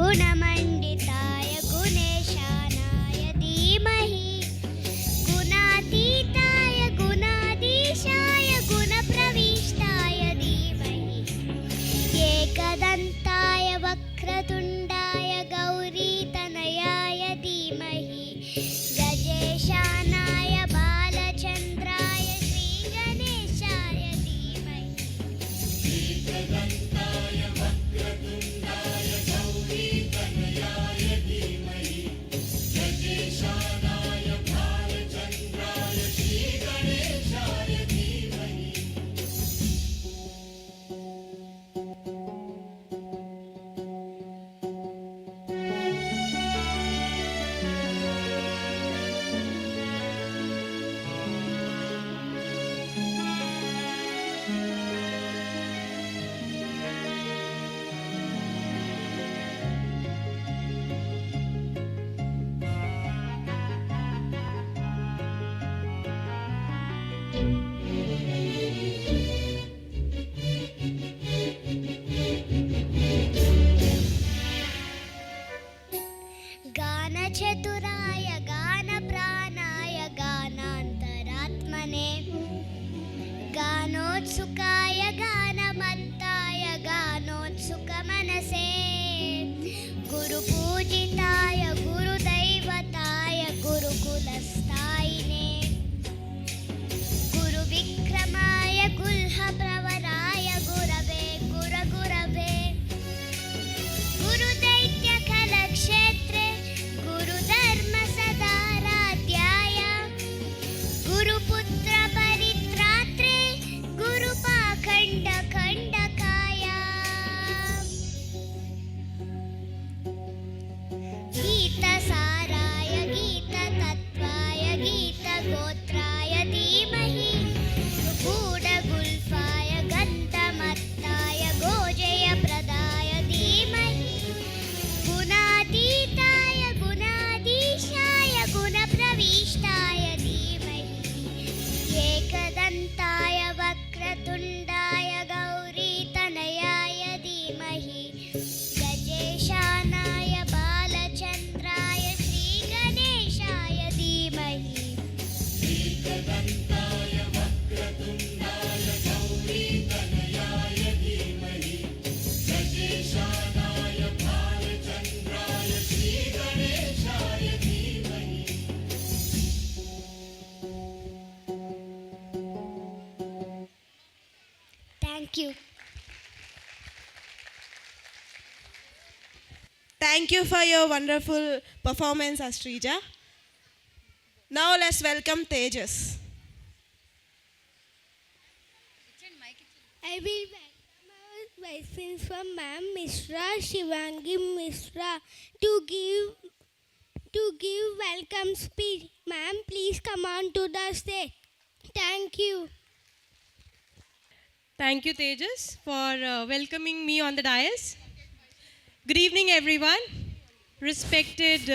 गुणमण्डिताय गुणेशानाय धीमहि गुणातीताय गुणाधीशाय गुणप्रविष्टाय धीमहि एकदन्ताय वक्रतुण्डाय गौरीतनयाय धीमहि गजेशानाय बालचन्द्राय श्रीगणेशाय धीमहि एकदन्ताय वक्रतुण्डाय गौरीतनयाय धीमहि गजेशानाय बालचन्द्राय श्रीगणेशाय धीमहि गानचतुराय गानप्राणाय गानान्तरात्मने गानोत्सुकाय गानमत्ताय गानोत्सुकमनसे गुरुपूजिताय गुरुदैवताय गुरुकुलस्थायिने गुरुविक्रमाय गुल्हप्रवराय गुरवे गुरगुरवे गुरुदैत्यकलक्षेत्रे गुरुधर्मसदाराध्याय गुरुपुत्रपरित्रात्रे गुरुपाखण्डखण्डकाय गीतसाराय गीततत्त्वाय गीतगोत्राय धीमहि गूढगुल्फाय गन्धमत्ताय गोजयप्रदाय धीमहि गुणातीताय गुणाधीशाय गुणप्रविष्टाय धीमहि एकदन्ताय वक्रतुण्डाय गौरीतनयाय धीमहि गजेशानाय बालचन्द्राय श्रीगणेशाय धीमहि एकदन्ताय वक्रतुण्डाय गौरीतनयाय धीमहि गजेशानाय बालचन्द्राय श्रीगणेशाय धीमहि Thank you. Thank you for your wonderful performance, Astrija. Now let's welcome Tejas. I will welcome our vice principal Ma'am Mishra Shivangi Mishra to give welcome speech. Ma'am, please come on to the stage. Thank you. Thank you, Tejas, for welcoming me on the dais. Good evening, everyone. Respected,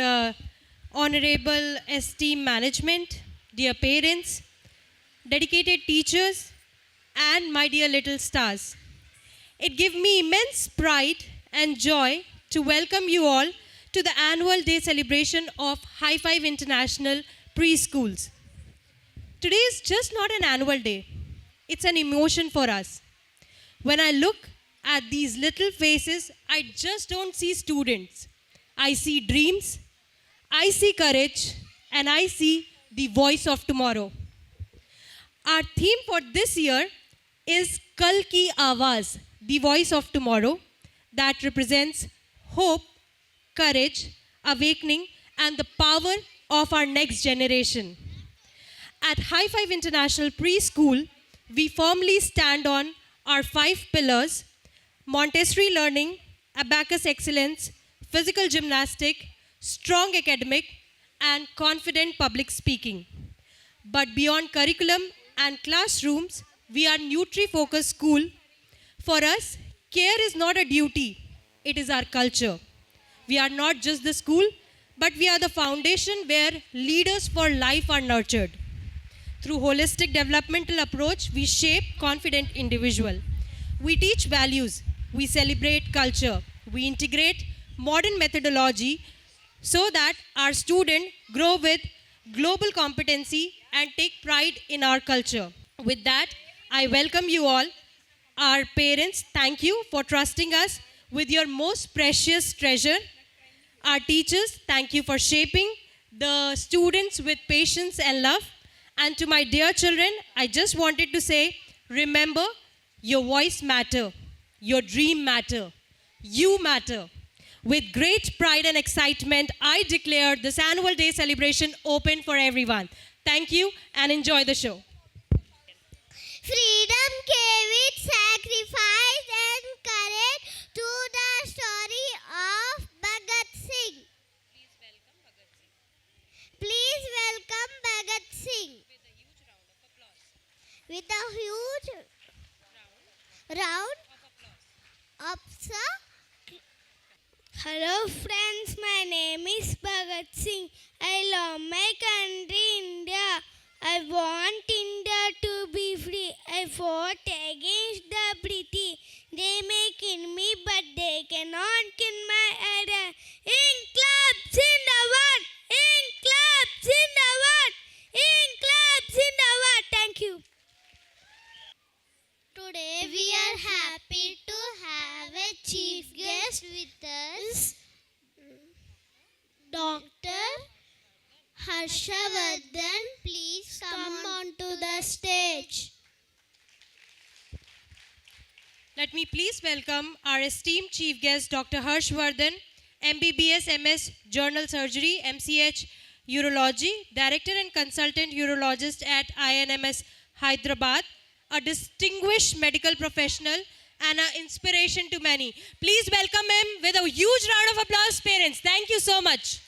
honorable esteemed management, dear parents, dedicated teachers, and my dear little stars. It gives me immense pride and joy to welcome you all to the annual day celebration of High Five International Preschools. Today is just not an annual day. It's an emotion for us. When I look at these little faces, I just don't see students. I see dreams, I see courage, and I see the voice of tomorrow. Our theme for this year is Kal Ki Awaaz, the voice of tomorrow, that represents hope, courage, awakening, and the power of our next generation. At High Five International Preschool, we firmly stand on our 5 pillars: Montessori learning, abacus excellence, physical gymnastic, strong academic, and confident public speaking. But beyond curriculum and classrooms, we are Nutri-focused school. For us, care is not a duty, it is our culture. We are not just the school, but we are the foundation where leaders for life are nurtured. Through holistic developmental approach, we shape confident individual. We teach values, we celebrate culture, we integrate modern methodology so that our students grow with global competency and take pride in our culture. With that, I welcome you all. Our parents, thank you for trusting us with your most precious treasure. Our teachers, thank you for shaping the students with patience and love. And to my dear children, I just wanted to say, remember, your voice matter, your dream matter, you matter. With great pride and excitement, I declare this annual day celebration open for everyone. Thank you and enjoy the show. Freedom came with sacrifice and courage to the story of Bhagat Singh. Please welcome Bhagat Singh. With a huge round of applause. Hello friends, my name is Bhagat Singh. I love my country India. I want India to be free. I fought against the British. They may kill me, but they cannot kill my idea. Inqilab Zindabad! Inqilab Zindabad! Inqilab Zindabad! Thank you. Today we are happy to have a chief guest with us, Dr. Harshavardhan. Please come onto the stage. Let me please welcome our esteemed chief guest, Dr. Harshavardhan, MBBS, MS, General Surgery, MCH, Urology, Director and Consultant Urologist at INMS Hyderabad, a distinguished medical professional and an inspiration to many. Please welcome him with a huge round of applause, parents. Thank you so much.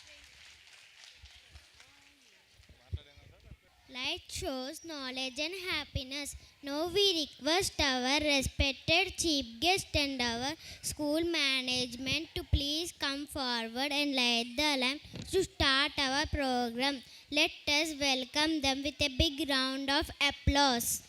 Light shows knowledge and happiness. Now we request our respected chief guest and our school management to please come forward and light the lamp to start our program. Let us welcome them with a big round of applause.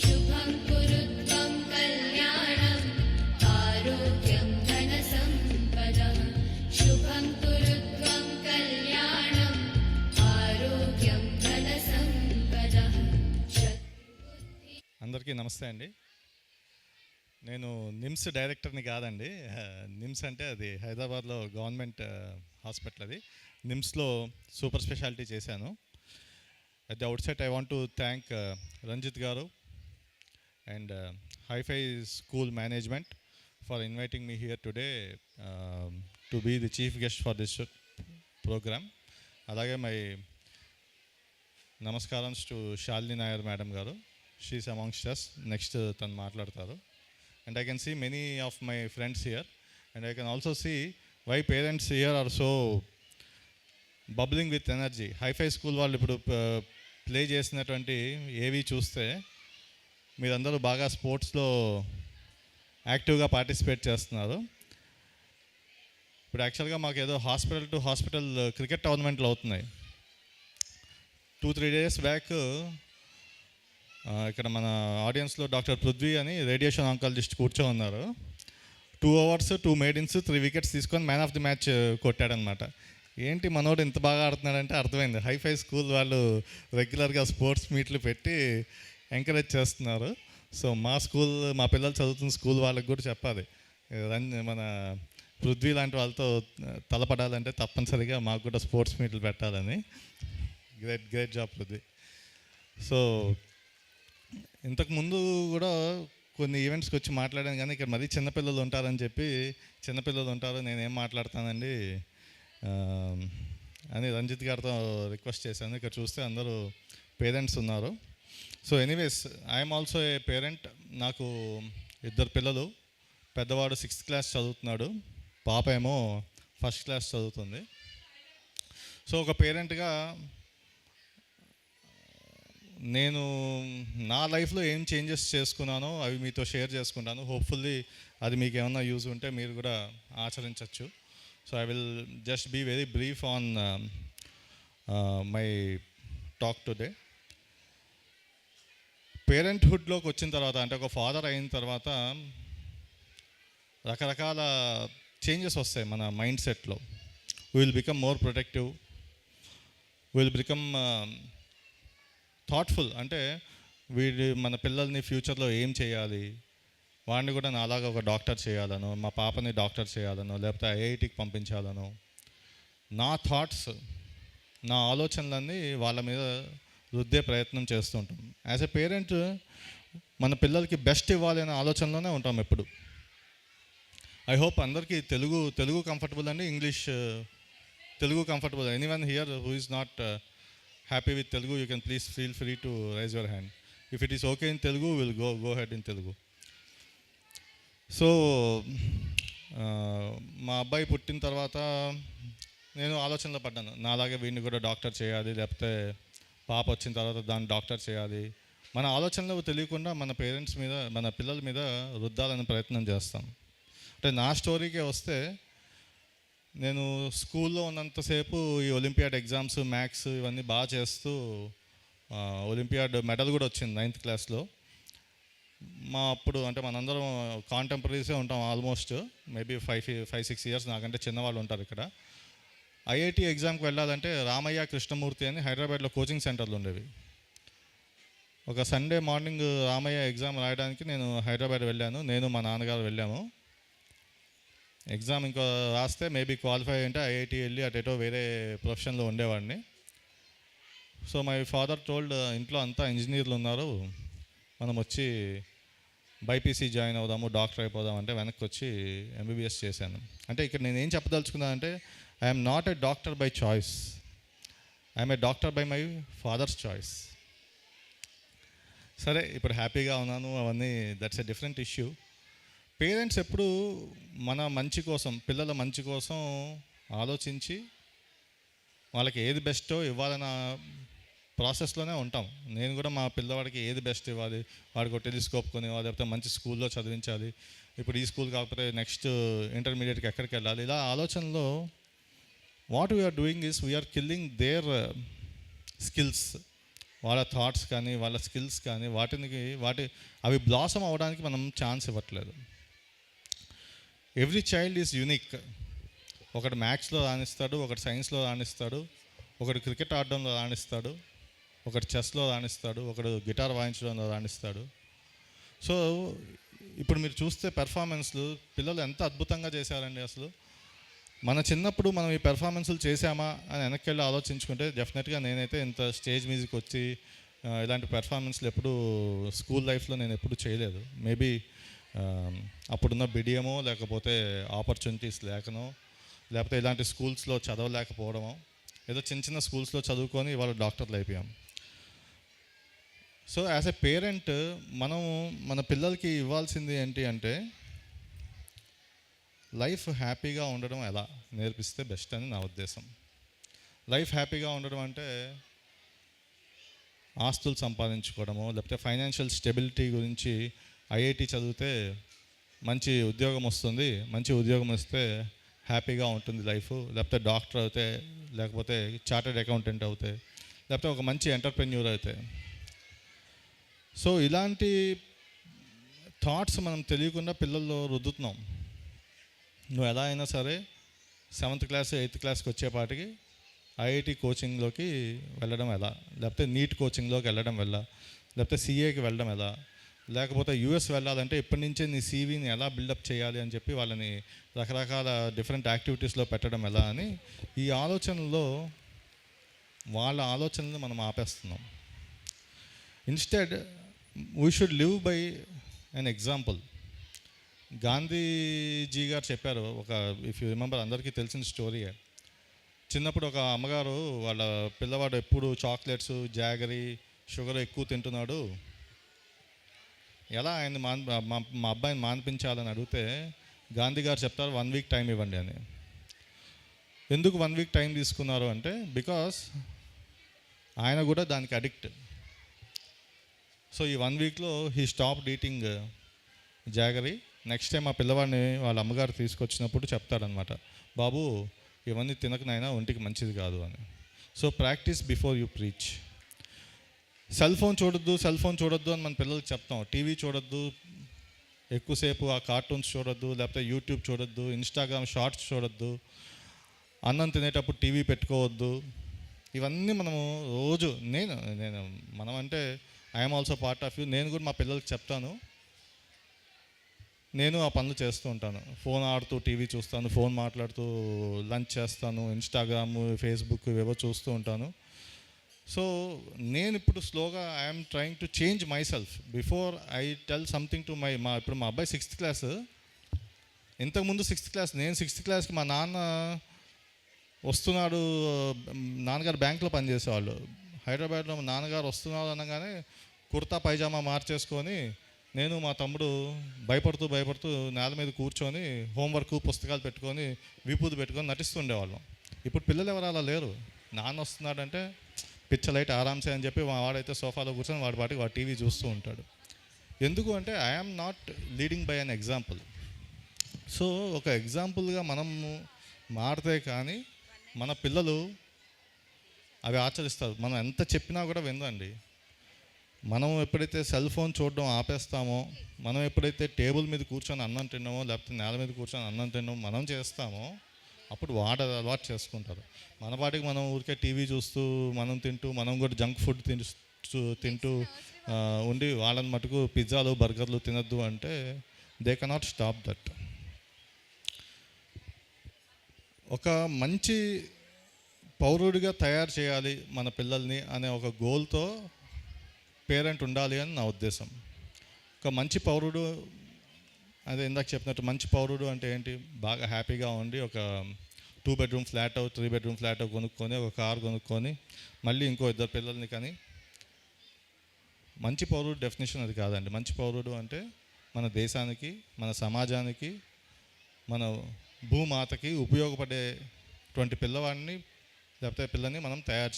शुभं कुरुत्वं कल्याणम् आरोग्यं धनसम्पदः शुभं कुरुत्वं कल्याणम् आरोग्यं धनसम्पदः అందరికీ నమస్తే అండి. నేను నిమ్స్ డైరెక్టర్ని కాదండి. నిమ్స్ అంటే అది హైదరాబాద్లో గవర్నమెంట్ హాస్పిటల్. అది నిమ్స్లో సూపర్ స్పెషాలిటీ చేశాను. At the outset I want to thank Ranjith garu and hi fi school management for inviting me here today to be the chief guest for this programme. అలాగే మై నమస్కారం to Shalini Nair madam garu. She's amongst us. Next తను మాట్లాడతారు. And I can see many of my friends here and I can also see why parents here are so bubbling with energy. Hi-fi school వాళ్ళు ఇప్పుడు play చేసినటువంటి ఏవి చూస్తే మీరందరూ బాగా స్పోర్ట్స్లో యాక్టివ్గా పార్టిసిపేట్ చేస్తున్నారు. ఇప్పుడు యాక్చువల్గా మాకు ఏదో హాస్పిటల్ టు హాస్పిటల్ క్రికెట్ టోర్నమెంట్లు అవుతున్నాయి. 2-3 days బ్యాక్ ఇక్కడ మన ఆడియన్స్లో డాక్టర్ పృథ్వీ అని రేడియేషన్ ఆంకాలజిస్ట్ కూర్చో ఉన్నారు. 2 hours 2 maidens 3 wickets తీసుకొని మ్యాన్ ఆఫ్ ది మ్యాచ్ కొట్టాడనమాట. ఏంటి మనోడు ఇంత బాగా ఆడుతున్నాడంటే అర్థమైంది. హైఫై స్కూల్ వాళ్ళు రెగ్యులర్గా స్పోర్ట్స్ మీట్లు పెట్టి ఎంకరేజ్ చేస్తున్నారు. సో మా పిల్లలు చదువుతున్న స్కూల్ వాళ్ళకి కూడా చెప్పాలి, మన పృథ్వీ లాంటి వాళ్ళతో తలపడాలంటే తప్పనిసరిగా మాకు కూడా స్పోర్ట్స్ మీట్లు పెట్టాలని. Great job Prithvi. సో ఇంతకుముందు కూడా కొన్ని ఈవెంట్స్కి వచ్చి మాట్లాడాను, కానీ ఇక్కడ మరీ చిన్నపిల్లలు ఉంటారని చెప్పి చిన్నపిల్లలు ఉంటారు నేనేం మాట్లాడతానండి. అని రంజిత్ గారితో రిక్వెస్ట్ చేశాను. ఇక్కడ చూస్తే అందరూ పేరెంట్స్ ఉన్నారు. So anyways, I'm also a parent. నాకు 2 పిల్లలు. పెద్దవాడు 6th క్లాస్ చదువుతున్నాడు, పాప ఏమో 1st క్లాస్ చదువుతుంది. సో ఒక పేరెంట్గా నేను నా లైఫ్లో ఏం చేంజెస్ చేసుకున్నానో అవి మీతో షేర్ చేసుకుంటాను. హోప్ఫుల్లీ అది మీకు ఏమన్నా యూజ్ ఉంటే మీరు కూడా ఆచరించవచ్చు. So I will just be very brief on my talk today. పేరెంట్హుడ్లోకి వచ్చిన తర్వాత, అంటే ఒక ఫాదర్ అయిన తర్వాత రకరకాల చేంజెస్ వస్తాయి మన మైండ్ సెట్లో. Will become more protective, will become thoughtful. అంటే మన పిల్లల్ని ఫ్యూచర్లో ఏం చేయాలి, వాడిని కూడా నాలాగా ఒక డాక్టర్ చేయాలనో, మా పాపని డాక్టర్ చేయాలనో, లేకపోతే ఐఐటికి పంపించాలనో, నా థాట్స్, నా ఆలోచనలన్నీ వాళ్ళ మీద రుద్దే ప్రయత్నం చేస్తుంటాం. యాజ్ ఎ పేరెంట్ మన పిల్లలకి బెస్ట్ ఇవ్వాలి అనే ఆలోచనలోనే ఉంటాం ఎప్పుడు. ఐ హోప్ అందరికీ తెలుగు కంఫర్టబుల్ అండి, English Telugu comfortable. Anyone here who is not happy with Telugu, you can please feel free to rise your hand. If it is okay in Telugu, will go head in Telugu. So మా అబ్బాయి పుట్టిన తర్వాత నేను ఆలోచనలో పడ్డాను, నాలాగే వీడిని కూడా డాక్టర్ చేయాలి, లేకపోతే పాప వచ్చిన తర్వాత దాన్ని డాక్టర్ చేయాలి. మన ఆలోచనలు తెలియకుండా మన పేరెంట్స్ మీద, మన పిల్లల మీద రుద్దాలని ప్రయత్నం చేస్తాం. అంటే నా స్టోరీకే వస్తే, నేను స్కూల్లో ఉన్నంతసేపు ఈ ఒలింపియాడ్ ఎగ్జామ్స్, మ్యాథ్స్ ఇవన్నీ బాగా చేస్తూ ఒలింపియాడ్ మెడల్ కూడా వచ్చింది 9th క్లాస్లో. మా అప్పుడు అంటే మనందరం కాంటెంపరీసే ఉంటాం ఆల్మోస్ట్, మేబీ 5-6 ఇయర్స్ నాకంటే చిన్నవాళ్ళు ఉంటారు ఇక్కడ. ఐఐటి ఎగ్జామ్కి వెళ్ళాలంటే రామయ్య, కృష్ణమూర్తి అని హైదరాబాద్లో కోచింగ్ సెంటర్లు ఉండేవి. ఒక సండే మార్నింగ్ రామయ్య ఎగ్జామ్ రాయడానికి నేను హైదరాబాద్ వెళ్ళాను. నేను మా నాన్నగారు వెళ్ళాము. ఎగ్జామ్ ఇంకా రాస్తే మేబీ క్వాలిఫై అంటే ఐఐటి వెళ్ళి అటేటో వేరే ప్రొఫెషన్లో ఉండేవాడిని. సో మై ఫాదర్ టోల్డ్, ఇంట్లో అంతా ఇంజనీర్లు ఉన్నారు, మనం వచ్చి బైపీసీ జాయిన్ అవుదాము, డాక్టర్ అయిపోదాం అంటే వెనక్కి వచ్చి ఎంబీబీఎస్ చేశాను. అంటే ఇక్కడ నేను ఏం చెప్పదలుచుకున్నానంటే, I'm not a doctor by choice, I'm a doctor by my father's choice. సరే, ఇప్పుడు హ్యాపీగా ఉన్నాను అవన్నీ, that's a different issue. Parents ఎప్పుడు మన మంచి కోసం, పిల్లల మంచి కోసం ఆలోచించి వాళ్ళకి ఏది బెస్టో ఇవ్వాలన్న ప్రాసెస్లోనే ఉంటాం. నేను కూడా మా పిల్లవాడికి ఏది బెస్ట్ ఇవ్వాలి, వాడికి ఒక టెలిస్కోప్ కొని, లేకపోతే మంచి స్కూల్లో చదివించాలి, ఇప్పుడు ఈ స్కూల్ కాకపోతే నెక్స్ట్ ఇంటర్మీడియట్కి ఎక్కడికి వెళ్ళాలి, ఇలా ఆలోచనలో what we are doing is we are killing their skills. వాళ్ళ థాట్స్ కానీ వాళ్ళ స్కిల్స్ కానీ అవి బ్లాసమ్ అవ్వడానికి మనం ఛాన్స్ ఇవ్వట్లేదు. Every child is unique. ఒకటి మ్యాథ్స్లో రాణిస్తాడు, ఒకటి సైన్స్లో రాణిస్తాడు, ఒకటి క్రికెట్ ఆడడంలో రాణిస్తాడు, ఒకటి చెస్లో రాణిస్తాడు, ఒకడు గిటార్ వాయించడంలో రాణిస్తాడు. సో ఇప్పుడు మీరు చూస్తే పెర్ఫార్మెన్స్లు పిల్లలు ఎంత అద్భుతంగా చేశారండి. అసలు మన చిన్నప్పుడు మనం ఈ పెర్ఫార్మెన్స్లు చేశామా అని వెనక్కి వెళ్ళి ఆలోచించుకుంటే డెఫినెట్గా నేనైతే ఇంత స్టేజ్ మ్యూజిక్ వచ్చి ఇలాంటి పెర్ఫార్మెన్స్లు ఎప్పుడు స్కూల్ లైఫ్లో నేను ఎప్పుడు చేయలేదు. మేబీ అప్పుడున్న బిడియమో, లేకపోతే ఆపర్చునిటీస్ లేకనో, లేకపోతే ఇలాంటి స్కూల్స్లో చదవలేకపోవడమో, ఏదో చిన్న చిన్న స్కూల్స్లో చదువుకొని వాళ్ళు డాక్టర్లు అయిపోయాం. సో యాజ్ ఎ పేరెంట్ మనం మన పిల్లలకి ఇవ్వాల్సింది ఏంటి అంటే, లైఫ్ హ్యాపీగా ఉండడం ఎలా నేర్పిస్తే బెస్ట్ అని నా ఉద్దేశం. లైఫ్ హ్యాపీగా ఉండడం అంటే ఆస్తులు సంపాదించుకోవడమో, లేకపోతే ఫైనాన్షియల్ స్టెబిలిటీ గురించి ఐఐటి చదివితే మంచి ఉద్యోగం వస్తుంది, మంచి ఉద్యోగం వస్తే హ్యాపీగా ఉంటుంది లైఫ్, లేకపోతే డాక్టర్ అవుతే, లేకపోతే చార్టెడ్ అకౌంటెంట్ అవుతే, లేకపోతే ఒక మంచి ఎంటర్ప్రెన్యూర్ అయితే. సో ఇలాంటి థాట్స్ మనం తెలియకుండా పిల్లల్లో రుద్దుతున్నాం. నువ్వు ఎలా అయినా సరే 7th క్లాస్ 8th క్లాస్కి వచ్చేపాటికి ఐఐటి కోచింగ్లోకి వెళ్ళడం ఎలా, లేకపోతే నీట్ కోచింగ్లోకి వెళ్ళడం ఎలా, లేకపోతే సిఏకి వెళ్ళడం ఎలా, లేకపోతే యూఎస్ వెళ్ళాలంటే ఇప్పటి నుంచే నీ సీవీని ఎలా బిల్డప్ చేయాలి అని చెప్పి వాళ్ళని రకరకాల డిఫరెంట్ యాక్టివిటీస్లో పెట్టడం ఎలా అని ఈ ఆలోచనలో వాళ్ళ ఆలోచనలు మనం ఆపేస్తున్నాం. Instead we should live by an example. Gandhiji garu చెప్పారు, ఒక ఇఫ్ యూ రిమెంబర్ అందరికీ తెలిసిన స్టోరీ, చిన్నప్పుడు ఒక అమ్మగారు వాళ్ళ పిల్లవాడు ఎప్పుడు చాక్లెట్స్ జాగరీ షుగర్ ఎక్కువ తింటున్నాడు, ఎలా ఆయన మా అబ్బాయిని మాన్పించాలని అడిగితే గాంధీ గారు చెప్తారు 1 వీక్ టైం ఇవ్వండి అని. ఎందుకు 1 వీక్ టైం తీసుకున్నారు అంటే బికాస్ ఆయన కూడా దానికి అడిక్ట్. సో ఈ 1 వీక్లో he stopped eating jaggery. Next time ఆ పిల్లవాడిని వాళ్ళ అమ్మగారు తీసుకొచ్చినప్పుడు చెప్తాడనమాట, బాబు ఇవన్నీ తినకనైనా ఒంటికి మంచిది కాదు అని. So practice before you preach. Cell phone చూడొద్దు అని మన పిల్లలకి చెప్తాం. టీవీ చూడొద్దు ఎక్కువసేపు, ఆ కార్టూన్స్ చూడొద్దు, లేకపోతే యూట్యూబ్ చూడొద్దు, ఇన్స్టాగ్రామ్ షార్ట్స్ చూడొద్దు, అన్నం తినేటప్పుడు టీవీ పెట్టుకోవద్దు. ఇవన్నీ మనము రోజు మనం అంటే I'm also part of you. నేను కూడా మా పిల్లలకి చెప్తాను, నేను ఆ పనులు చేస్తూ ఉంటాను. ఫోన్ ఆడుతూ టీవీ చూస్తాను, ఫోన్ మాట్లాడుతూ లంచ్ చేస్తాను, ఇన్స్టాగ్రామ్ ఫేస్బుక్ ఇవేవో చూస్తూ ఉంటాను. సో నేను ఇప్పుడు స్లోగా I'm trying to change my self before I tell something to ఇప్పుడు మా అబ్బాయి 6th క్లాస్, ఇంతకుముందు 6th క్లాస్, నేను 6th క్లాస్కి మా నాన్న వస్తున్నాడు, నాన్నగారు బ్యాంకులో పనిచేసేవాళ్ళు హైదరాబాద్లో. మా నాన్నగారు వస్తున్నారు అనగానే కుర్తా పైజామా మార్చేసుకొని నేను మా తమ్ముడు భయపడుతూ నేల మీద కూర్చొని హోంవర్క్ పుస్తకాలు పెట్టుకొని విపూది పెట్టుకొని నటిస్తుండేవాళ్ళం. ఇప్పుడు పిల్లలు ఎవరు అలా లేరు. నాన్న వస్తున్నాడంటే పిచ్చలైట్ ఆరామ్సే అని చెప్పి వాడైతే సోఫాలో కూర్చొని వాడి టీవీ చూస్తూ ఉంటాడు. ఎందుకు అంటే I'm not leading by an example. So ఒక ఎగ్జాంపుల్గా మనం మారితే కానీ మన పిల్లలు అవి ఆచరిస్తారు. మనం ఎంత చెప్పినా కూడా వినరండి. మనం ఎప్పుడైతే సెల్ ఫోన్ చూడడం ఆపేస్తామో, మనం ఎప్పుడైతే టేబుల్ మీద కూర్చొని అన్నం తిన్నామో, లేకపోతే నేల మీద కూర్చొని అన్నం తిన్నామో మనం చేస్తామో, అప్పుడు అలవాటు చేసుకుంటారు. మన పాటికి మనం ఊరికే టీవీ చూస్తూ మనం తింటూ, మనం కూడా జంక్ ఫుడ్ తింటూ ఉండి వాళ్ళని మటుకు పిజ్జాలు బర్గర్లు తినద్దు అంటే దే కెనాట్ స్టాప్ దట్. ఒక మంచి పౌరుడిగా తయారు చేయాలి మన పిల్లల్ని అనే ఒక గోల్తో పేరెంట్ ఉండాలి అని నా ఉద్దేశం. ఒక మంచి పౌరుడు, అదే ఇందాక చెప్పినట్టు మంచి పౌరుడు అంటే ఏంటి, బాగా హ్యాపీగా ఉండి ఒక 2 బెడ్రూమ్ ఫ్లాట్ 3 బెడ్రూమ్ ఫ్లాట్ కొనుక్కొని ఒక కార్ కొనుక్కొని మళ్ళీ ఇంకో 2 పిల్లల్ని. కానీ మంచి పౌరుడు డెఫినేషన్ అది కాదండి. మంచి పౌరుడు అంటే మన దేశానికి, మన సమాజానికి, మన భూమాతకి ఉపయోగపడేటువంటి పిల్లవాడిని లేకపోతే పిల్లని మనం తయారు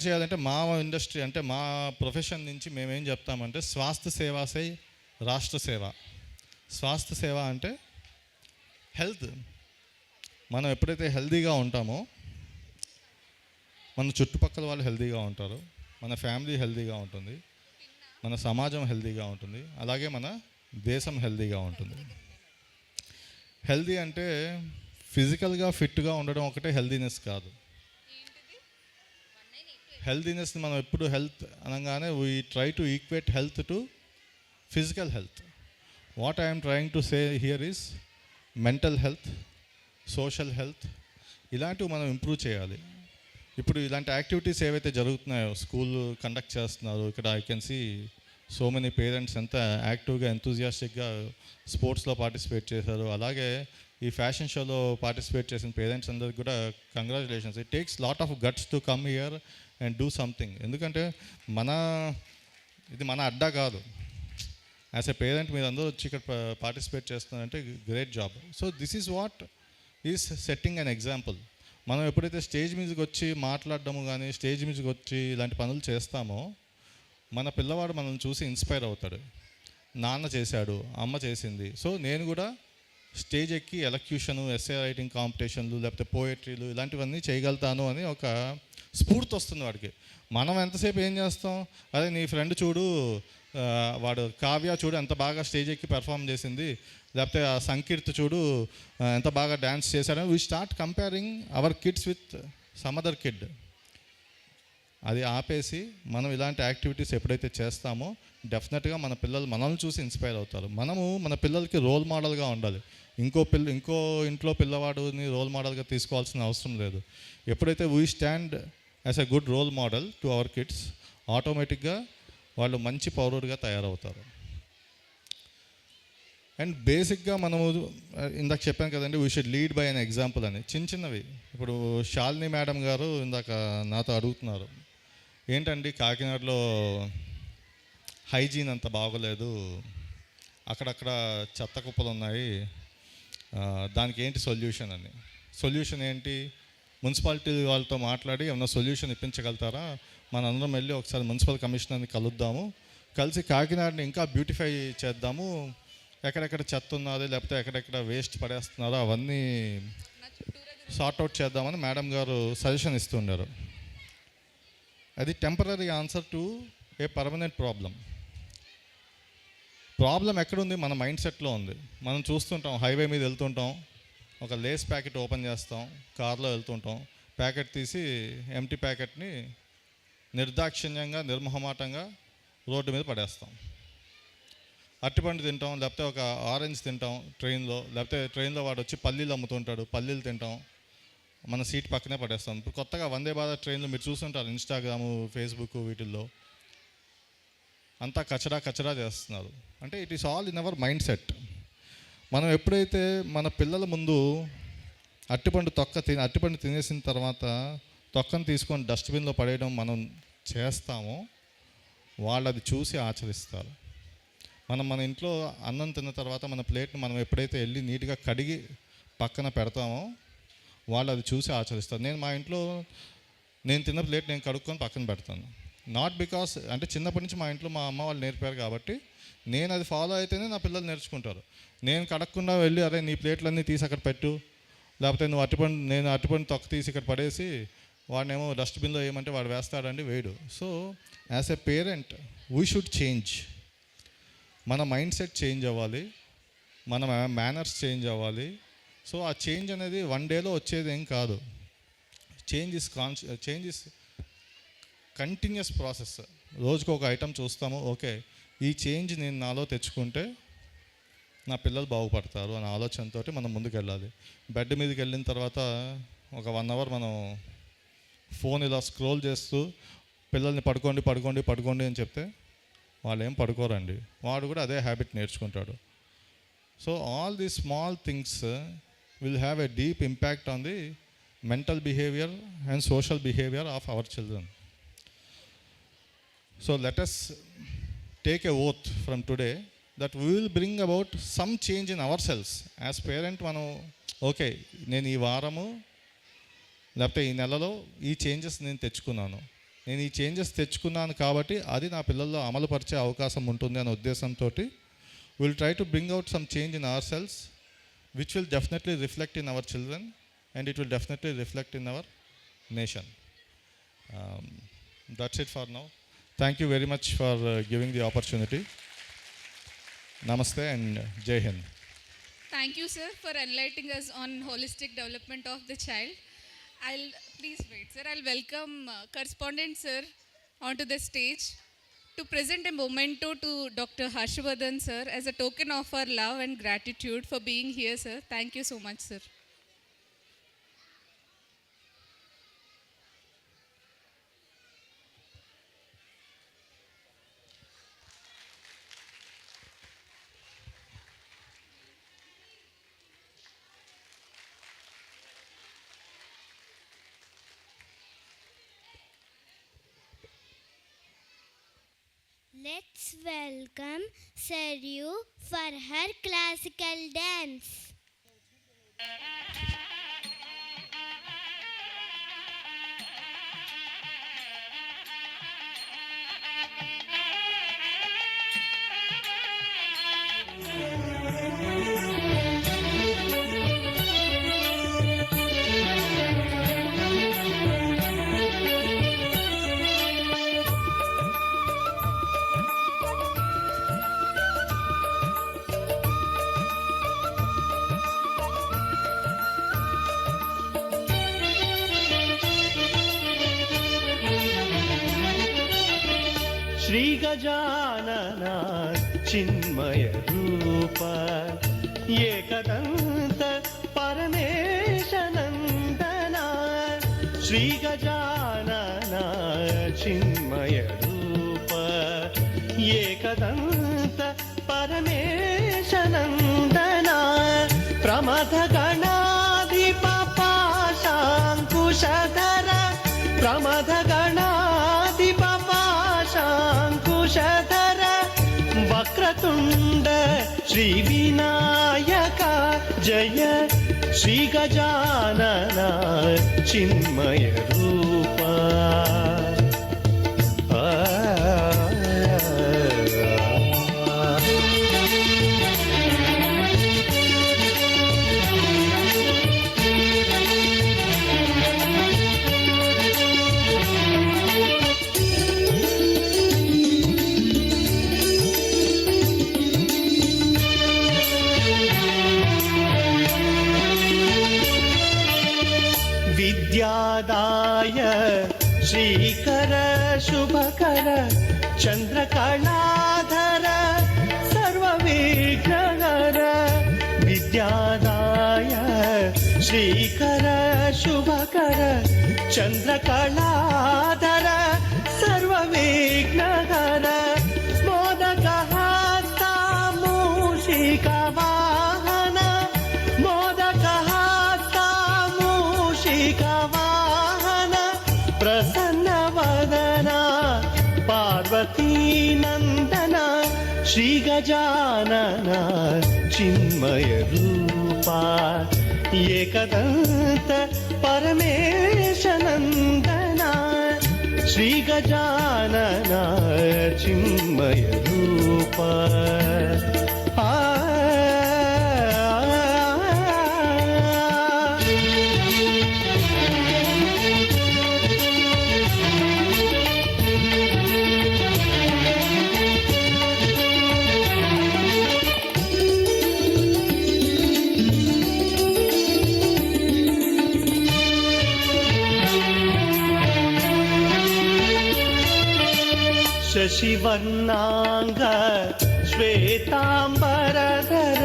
చేయాలంటే మా ఇండస్ట్రీ అంటే మా ప్రొఫెషన్ నుంచి మేమేం చెప్తామంటే స్వాస్థ్య సేవా సై రాష్ట్ర సేవ. స్వాస్థ్య సేవ అంటే హెల్త్. మనం ఎప్పుడైతే హెల్తీగా ఉంటామో మన చుట్టుపక్కల వాళ్ళు హెల్తీగా ఉంటారు, మన ఫ్యామిలీ హెల్తీగా ఉంటుంది, మన సమాజం హెల్తీగా ఉంటుంది, అలాగే మన దేశం హెల్తీగా ఉంటుంది. హెల్తీ అంటే ఫిజికల్గా ఫిట్గా ఉండడం ఒకటే హెల్తీనెస్ కాదు. హెల్తీనెస్ని మనం ఎప్పుడు హెల్త్ అనగానే we try to equate health to physical health. What I'm trying to say here is mental health, social health, ఇలాంటివి మనం ఇంప్రూవ్ చేయాలి. ఇప్పుడు ఇలాంటి యాక్టివిటీస్ ఏవైతే జరుగుతున్నాయో స్కూల్ కండక్ట్ చేస్తున్నారు, ఇక్కడ I can see so many parents ఎంత యాక్టివ్గా ఎంతూజియాస్టిక్గా స్పోర్ట్స్లో పార్టిసిపేట్ చేశారు. అలాగే ఈ ఫ్యాషన్ షోలో పార్టిసిపేట్ చేసిన పేరెంట్స్ అందరికి కూడా congratulations. It takes lot of guts to come here and do something. ఎందుకంటే ఇది మన అడ్డా కాదు. యాజ్ ఎ పేరెంట్ మీరు అందరూ వచ్చి ఇక్కడ పార్టిసిపేట్ చేస్తున్నారంటే great job. So this is what is setting an example. మనం ఎప్పుడైతే స్టేజ్ మీదకి వచ్చి మాట్లాడడము కానీ స్టేజ్ మీదకి వచ్చి ఇలాంటి పనులు చేస్తామో మన పిల్లవాడు మనల్ని చూసి ఇన్స్పైర్ అవుతాడు. నాన్న చేశాడు, అమ్మ చేసింది, సో నేను కూడా స్టేజ్ ఎక్కి ఎలక్యూషను, ఎస్ఏ రైటింగ్ కాంపిటీషన్లు, లేకపోతే పోయట్రీలు ఇలాంటివన్నీ చేయగలుగుతాను అని ఒక స్ఫూర్తి వస్తుంది వాడికి. మనం ఎంతసేపు ఏం చేస్తాం, అదే నీ ఫ్రెండ్ చూడు, వాడు కావ్య చూడు ఎంత బాగా స్టేజ్ ఎక్కి పెర్ఫామ్ చేసింది, లేకపోతే ఆ సంకీర్త్ చూడు ఎంత బాగా డ్యాన్స్ చేశాడని we start comparing our kids with some other kid. అది ఆపేసి మనం ఇలాంటి యాక్టివిటీస్ ఎప్పుడైతే చేస్తామో డెఫినెట్గా మన పిల్లలు మనల్ని చూసి ఇన్స్పైర్ అవుతారు. మనము మన పిల్లలకి రోల్ మోడల్గా ఉండాలి. ఇంకో ఇంట్లో పిల్లవాడిని రోల్ మోడల్గా తీసుకోవాల్సిన అవసరం లేదు. ఎప్పుడైతే we stand as a good role model to our kids, ఆటోమేటిక్గా వాళ్ళు మంచి పౌరుడిగా తయారవుతారు. అండ్ బేసిక్గా మనము ఇందాక చెప్పాను కదండి, we should lead by an example అని. చిన్నవి ఇప్పుడు శాలిని మేడం గారు ఇందాక నాతో అడుగుతున్నారు, ఏంటండి కాకినాడలో హైజీన్ అంత బాగోలేదు, అక్కడక్కడ చెత్త కుప్పలు ఉన్నాయి, దానికి ఏంటి సొల్యూషన్ అని. సొల్యూషన్ ఏంటి? మున్సిపాలిటీ వాళ్ళతో మాట్లాడి ఏమన్నా సొల్యూషన్ ఇప్పించగలుగుతారా? మనందరం వెళ్ళి ఒకసారి మున్సిపల్ కమిషనర్ని కలుద్దాము, కలిసి కాకినాడని ఇంకా బ్యూటిఫై చేద్దాము, ఎక్కడెక్కడ చెత్త ఉన్నది లేకపోతే ఎక్కడెక్కడ వేస్ట్ పడేస్తున్నారో అవన్నీ సార్ట్అవుట్ చేద్దామని మేడం గారు సజెషన్ ఇస్తుండారు. అది temporary answer to a permanent problem. Problem ఎక్కడుంది? మన మైండ్ సెట్లో ఉంది. మనం చూస్తుంటాం, హైవే మీద వెళ్తుంటాం, ఒక లేస్ ప్యాకెట్ ఓపెన్ చేస్తాం, కార్లో వెళ్తుంటాం, ప్యాకెట్ తీసి ఎంటీ ప్యాకెట్ని నిర్దాక్షిణ్యంగా నిర్మోహమాటంగా రోడ్డు మీద పడేస్తాం. అరటిపండు తింటాం, లేకపోతే ఒక ఆరెంజ్ తింటాం ట్రైన్లో, లేకపోతే ట్రైన్లో వాడు వచ్చి పల్లీలు అమ్ముతుంటాడు, పల్లీలు తింటాం, మన సీట్ పక్కనే పడేస్తాం. ఇప్పుడు కొత్తగా వందే భారత్ ట్రైన్లో మీరు చూస్తుంటారు, ఇన్స్టాగ్రాము, ఫేస్బుక్, వీటిల్లో అంతా కచరా చేస్తున్నారు. అంటే it is all in our mind set. మనం ఎప్పుడైతే మన పిల్లల ముందు అరటిపండు తినేసిన తర్వాత తొక్కను తీసుకొని డస్ట్బిన్లో పడేయడం మనం చేస్తామో వాళ్ళు అది చూసి ఆచరిస్తారు. మన ఇంట్లో అన్నం తిన్న తర్వాత మన ప్లేట్ని మనం ఎప్పుడైతే వెళ్ళి నీట్గా కడిగి పక్కన పెడతామో వాళ్ళు అది చూసి ఆచరిస్తారు. నేను మా ఇంట్లో నేను తిన్న ప్లేట్ నేను కడుక్కొని పక్కన పెడతాను. నాట్ బికాస్ అంటే చిన్నప్పటి నుంచి మా ఇంట్లో మా అమ్మ వాళ్ళు నేర్పారు కాబట్టి నేను అది ఫాలో అయితేనే నా పిల్లలు నేర్చుకుంటారు. నేను కడగకుండా వెళ్ళి అరే నీ ప్లేట్లన్నీ తీసి అక్కడ పెట్టు, లేకపోతే నేను అరటిపండు తొక్క తీసి ఇక్కడ పడేసి వాడినేమో డస్ట్బిన్లో వేయమంటే వాడు వేస్తాడండి, వేయడు. So as a parent we should change. మన మైండ్ సెట్ చేంజ్ అవ్వాలి, మన మేనర్స్ చేంజ్ అవ్వాలి. సో ఆ చేంజ్ అనేది వన్ డేలో వచ్చేది ఏం కాదు. Change is continuous process. రోజుకు ఒక ఐటమ్ చూస్తాము, ఓకే ఈ చేంజ్ నేను నాలో తెచ్చుకుంటే నా పిల్లలు బాగుపడతారు అనే ఆలోచనతో మనం ముందుకు వెళ్ళాలి. బెడ్ మీదకి వెళ్ళిన తర్వాత ఒక 1 hour మనం ఫోన్ ఇలా స్క్రోల్ చేస్తూ పిల్లల్ని పడుకోండి అని చెప్తే వాళ్ళు ఏం పడుకోరండి, వాడు కూడా అదే హ్యాబిట్ నేర్చుకుంటాడు. So all the small things will have a deep impact on the mental behaviour and social behaviour of our children. So let us take a oath from today that we will bring about some change in ourselves. As parent మనం okay నేను ఈ వారము లేకపోతే ఈ నెలలో ఈ changes నేను ఈ చేంజెస్ తెచ్చుకున్నాను కాబట్టి అది నా పిల్లల్లో అమలుపరిచే అవకాశం ఉంటుంది అనే ఉద్దేశంతో will try to bring out some change in our cells which will definitely reflect in our children and it will definitely reflect in our nation. That's it for now. Thank you very much for giving the opportunity. Namaste and Jai Hind. Thank you, sir, for enlightening us on holistic development of the child. Please wait, sir. I'll welcome correspondent sir onto the stage to present a memento to Dr. Harshvardhan sir as a token of our love and gratitude for being here, sir. Thank you so much, sir. Let's welcome Saryu for her classical dance. Shri Gajanana చిన్మయ రూప ఏకదంత పరమేశనందన శ్రీ గజానన చిన్మయ రూప ఏకదంత పరమేశనందన प्रमथगणाधिप पाशाङ्कुशधर प्रमथगणाधिप पाशाङ्कुशधर वक्रतुण्ड श्रीविनायक जय श्रीगजानन चिन्मय रूपा विद्यादाय श्रीकर शुभकर चन्द्रकलाधर सर्वविघ्नहर विद्यादाय श्रीकर शुभकर चन्द्रकलाधर सर्वविघ्नहर मोदकहस्ता मूषिकवाहन मोदकहस्ता मूषिकवाहन प्रसन्नवदना पार्वतीनन्दन श्रीगजानन चिन्मयरूपा एकदन्त परमेशनन्दन श्रीगजानन चिन्मयरूपा शशिवर्णांग श्वेतांबरधर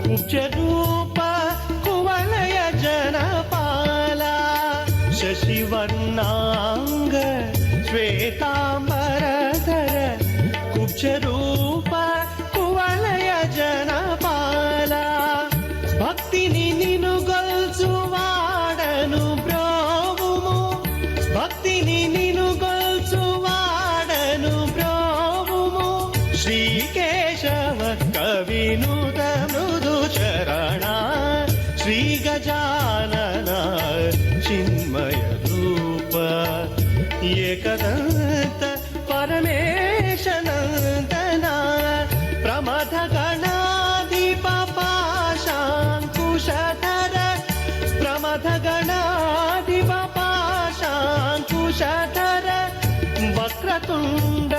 कुब्जरूप कुवलय जनपाला शशिवर्णांग श्वेतांबरधर कुब्जरूप कुवलय जनपाला भक्तिनि निनु गोल्चुवाडनु ब्रोवुमु भक्तिनि निनु श्रीकेशव कविनुत मृदुचरण श्रीगजानन चिन्मय रूप एकदन्त परमेशनन्दन प्रमथगणाधिप पाशाङ्कुशधर प्रमथगणाधिप पाशाङ्कुशधर वक्रतुण्ड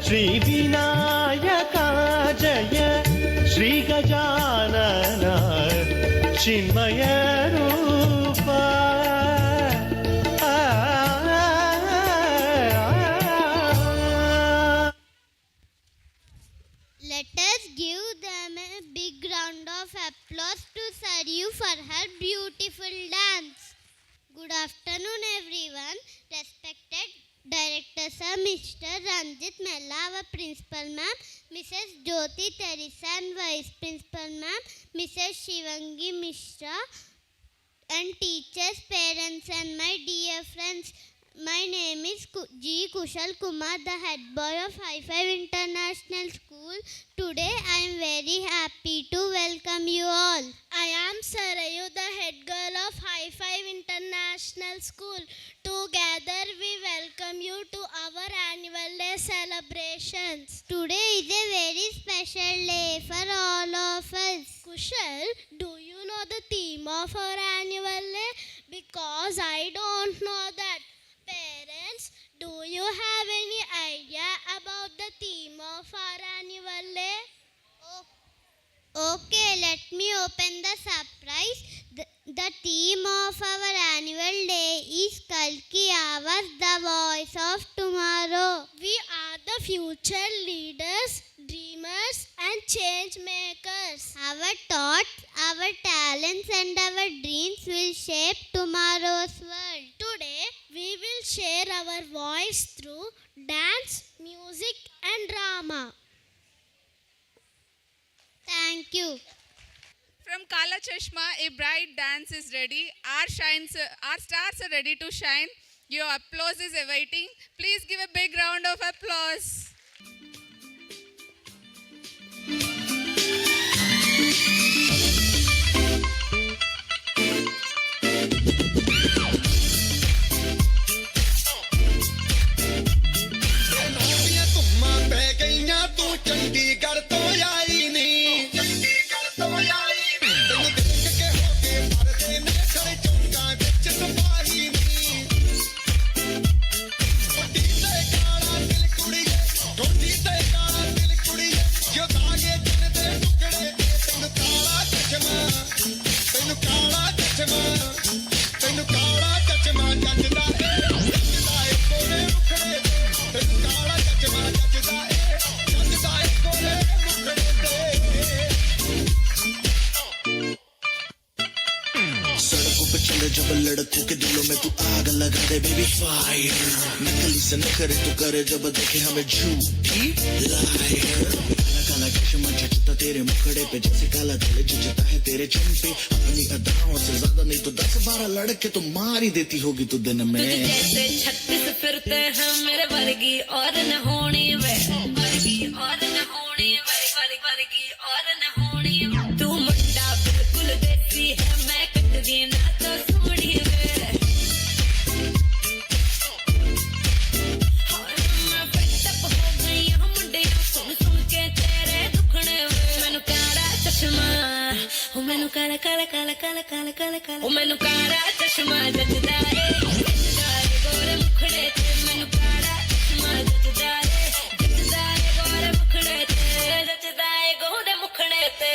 श्रीविनायक जय श्रीगजानन चिन्मय रूपा Let us give them a big round of applause to Saryu for her beautiful dance. Good afternoon, everyone. Respected Director Sir, Mr. Ranjit Mella, our Principal Ma'am, Mrs. Jyoti Teresa and Vice Principal Ma'am, Mrs. Shivangi Mishra, and teachers, parents and my dear friends. My name is G. Kushal Kumar, the head boy of High Five International School. Today I am very happy to welcome you all. I am Sarayu, the head girl of High Five International School. Together we welcome you to our annual day celebrations. Today is a very special day for all of us. Kushal, do you know the theme of our annual day? Because I don't know that. Parents, do you have any idea about the theme of our annual day? Okay, let me open the surprise. The theme of our annual day is Kalki Awas, the voice of tomorrow. We are the future leaders, dreamers and change makers. Our thoughts, our talents and our dreams will shape tomorrow's world. Today, we will share our voice through dance, music and drama. Thank you. From Kala Chashma, a bright dance is ready. Our stars are ready to shine. Your applause is awaiting. Please give a big round of applause. Chandigarh तो आई नहीं जब लड़कों के दिलों में तू आग लगा दे बेबी फायर नकली से न करे तू करे जब देखे हमें झूठी लायर काला काला चश्मा जचता तेरे मुखड़े पे जैसे काला दिल जचता है तेरे चेहरे पे अपनी अदाओं से ज्यादा नहीं तो 10-12 लड़के तो मार ही देती होगी तू दिन में जैसे 36 फिरते हैं मेरे वर्गी और न होनी वे वर्गी और न होनी वे वर्गी और न होनी तू मुंडा बिल्कुल देसी है मैं कटदी ना तो सोनी वे मैं पेटअप हो गई हूं मुंडे सुन सुन के तेरे दुखने वे मैनू काला चश्मा ओ मैनू काला काला काला काला काला काला काला ओ मैनू काला चश्मा जचदा है गोरे मुखड़े ते मैनू काला चश्मा जचदा है गोरे मुखड़े ते जचदा है गोरे मुखड़े ते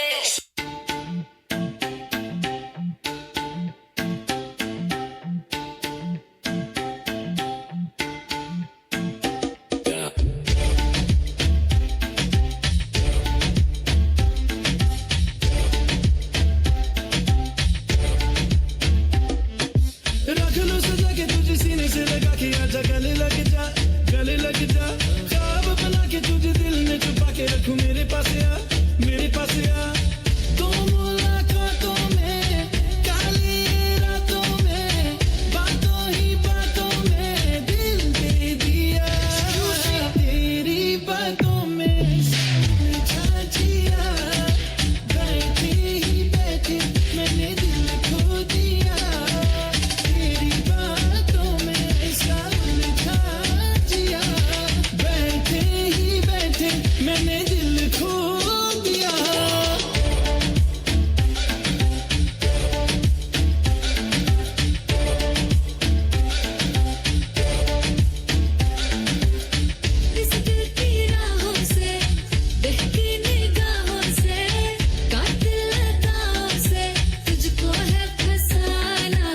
गले लग जा ख्वाब बना के तुझे दिल में छुपा के रखूं मेरे पास आ तो मुलाकातों में काली रातों में बातों ही बातों में दिल दे दिया तेरी बातों में समझा जिया बैठे ही बैठे मैंने दिल खो दिया तेरी बातों में मैंने दिल खो दिया इस दिल की राहों से बहकी निगाहों से कातिल अदाओं से तुझको है फसाना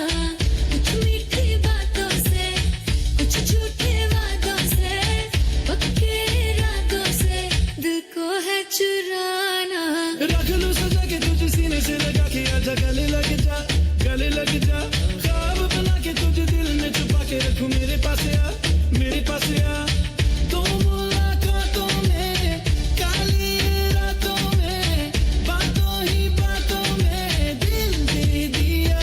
कुछ मीठी बातों से कुछ झूठे वादों से पक्के इरादों से दिल को है चुराना रख लूं सजा के तुझे सीने से लगा के आजा गले लग जा ख्वाब बना के तुझे दिल में छुपा के रखूं मेरे पास आ तो मुलाकातों में काली रातों में बातों ही बातों में दिल दे दिया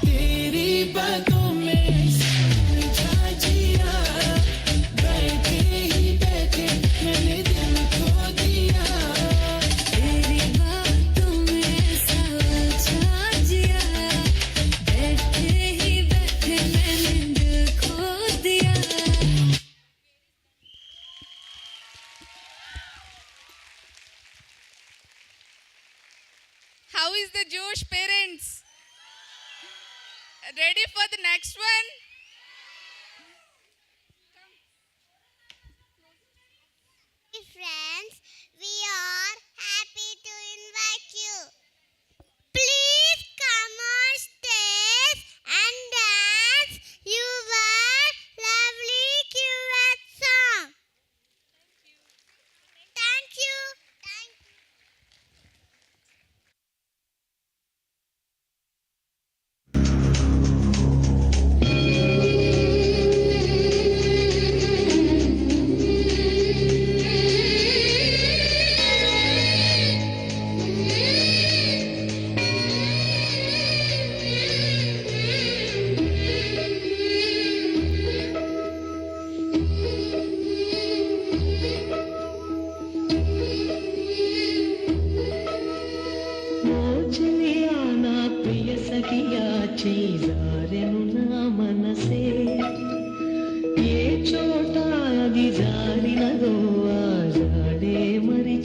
तेरी बातों में समझा जिया बैठे ही बैठे मैंने दिल खो दिया तेरी बातों में समझा जिया बैठे ही बैठे मैंने दिल खो दिया How is the Josh parents? Ready for the next one? Friends, we are happy to invite you. Please come on stage and dance your lovely duet song. Thank you.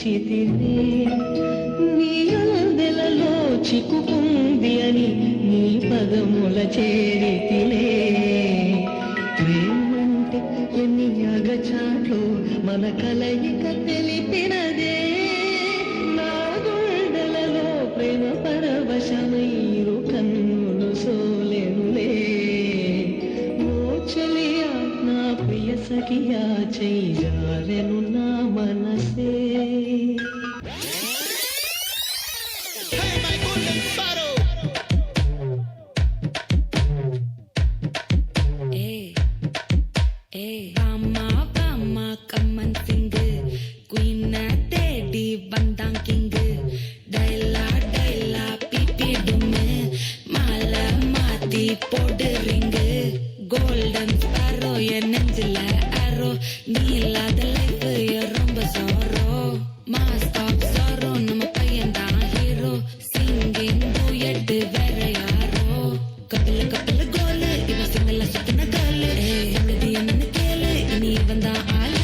పిలిచితిని నీ అందెలలో చిక్కుకుంది అని నీ పదముల చేరితిలే ప్రేమంటే ఎన్ని అగచాట్లు మన కలయిక తెలిపినదే నా గుండెలలో ప్రేమ పరవశమైరు కన్నులు సోలెనులే ఓ చెలియా నా ప్రియ సఖియా చెయ్యాలెను నా మనసే Bama, come and sing. Queen Teddy, Bandang King. Daila, pipi dume. Mala, mati, powder ring. Golden sparrow, ya nenzilla arrow. Neela, the life, ya rumba sorrow. Master of sorrow, nama payanda hero. Singing, duet, vera yaro. Couple goal, iva single satna girl. நீ வந்தா ஆளு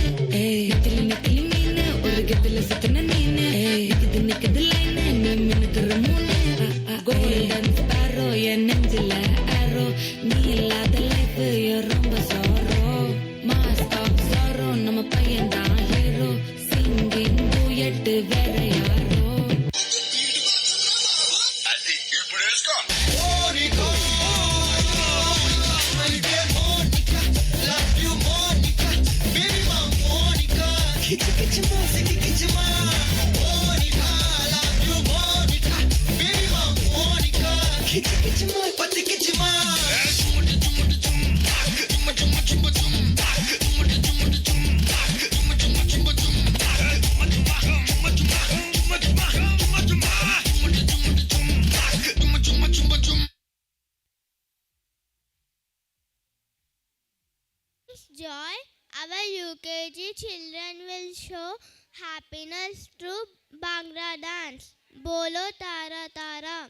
நெத்திலி மீன் ஒரு கெத்துல சுத்தின நீனு நிக்குது line நீ மினுக்குற மூணு golden sparrow என் நெஞ்சில ஆரோ நீ இல்லாத லைஃப் ரொம்ப சாரோ மாஸ்க் ஆஃப் சாரோ நம்ம பையன் தான் ஹீரோ சிங்கிங் டூயட் வேற யாரோ Joy, our UKG children will show happiness through Bhangra dance. Bolo Tara Tara.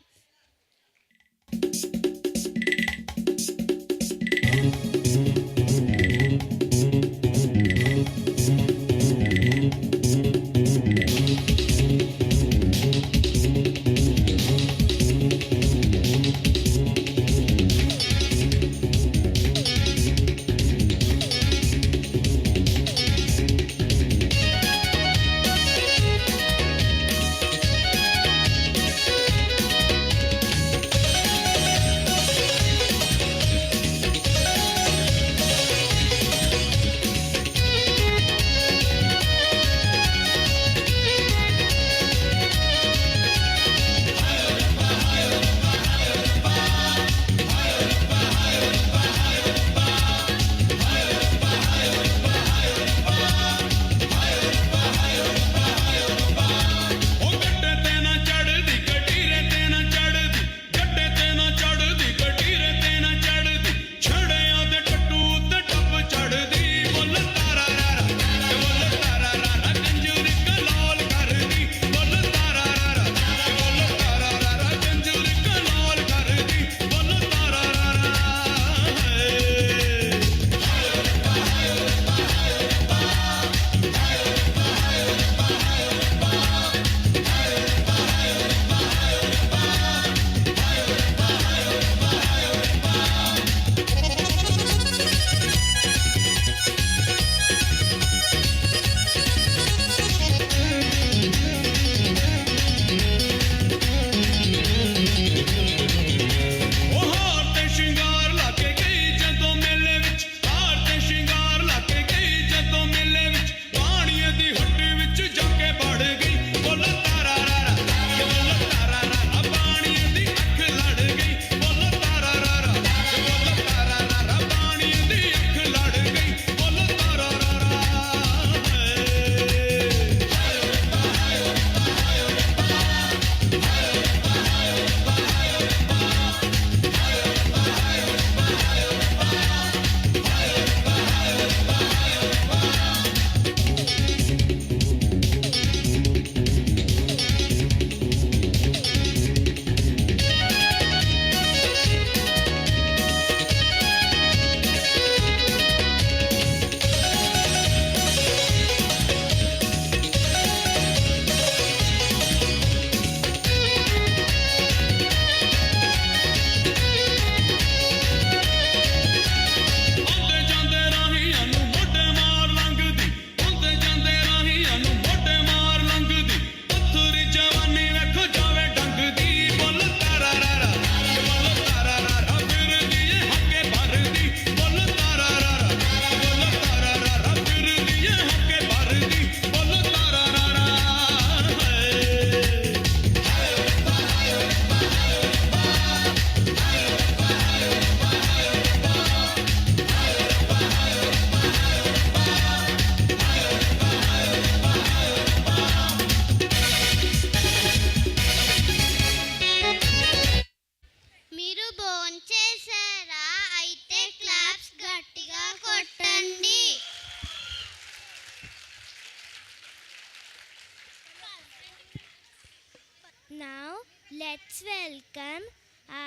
welcome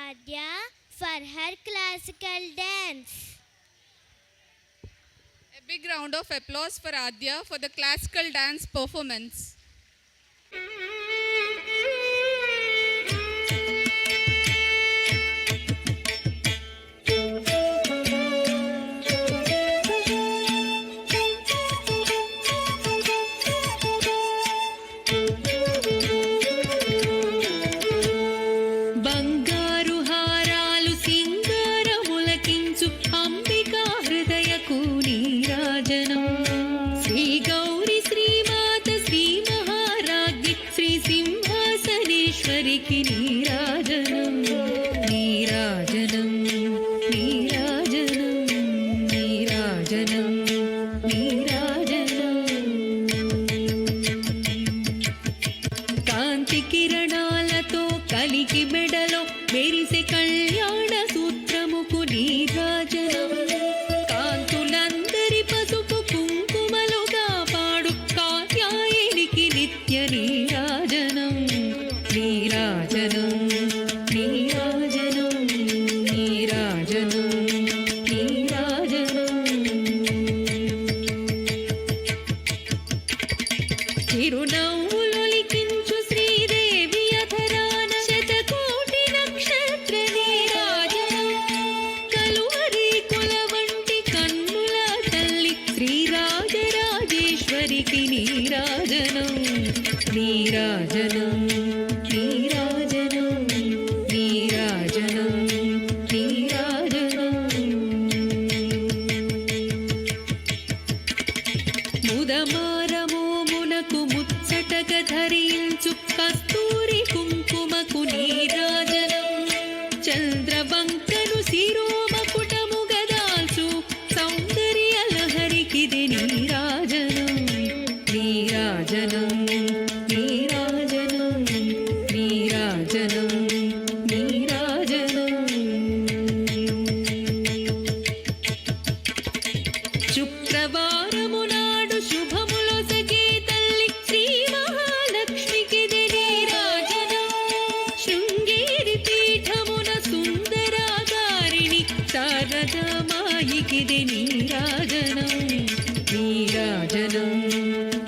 Adya for her classical dance. A big round of applause for Adya for the classical dance performance. బంగారు హారాలు సింగారములకించు అంబికా హృదయకు నీరాజనం శ్రీ గౌరి శ్రీమాత శ్రీ మహారాజ్ఞి శ్రీ సింహాసనేశ్వరికి నీరాజనం నీరాజనం నీరాజనం నీరాజనం నీరాజనం కాంతి కిరణాలతో కలికి మెడలో మెరిసే కళ్యాణ సూత్రముకు నీరాజనం కాంతులందరి పసుపు కుంకుమలుగా పాడు కాత్యాయనికి నిత్య నీరాజనం నీరాజనం నీరాజనం నీరాజనం నీరాజనం చిరునవ్వులొలికించు శ్రీదేవి అధరాన శతకోటి నక్షత్ర నీరాజనం కలువరి కుల వంటి కన్నుల తల్లి శ్రీరాజరాజేశ్వరికి నీరాజనం నీరాజనం నీరాజనం నీరాజనం నీరాజనం ముదమారమోమునకు ముచ్చటగ ధరించు కస్తూరి కుంకుమకు నీరాజనం చంద్రబంకను శిరోమకుటము గదాల్చు సౌందర్య లహరికిది నీరాజనం నీరాజనం నీరాజనం నీరాజనం నీరాజనం శుక్రవారము నాడు శుభములొసగే తల్లి శ్రీ మహాలక్ష్మికి నీరాజనం శృంగేరి పీఠమున సుందరాగారిణి శారదామాయికి నీరాజనం నీరాజనం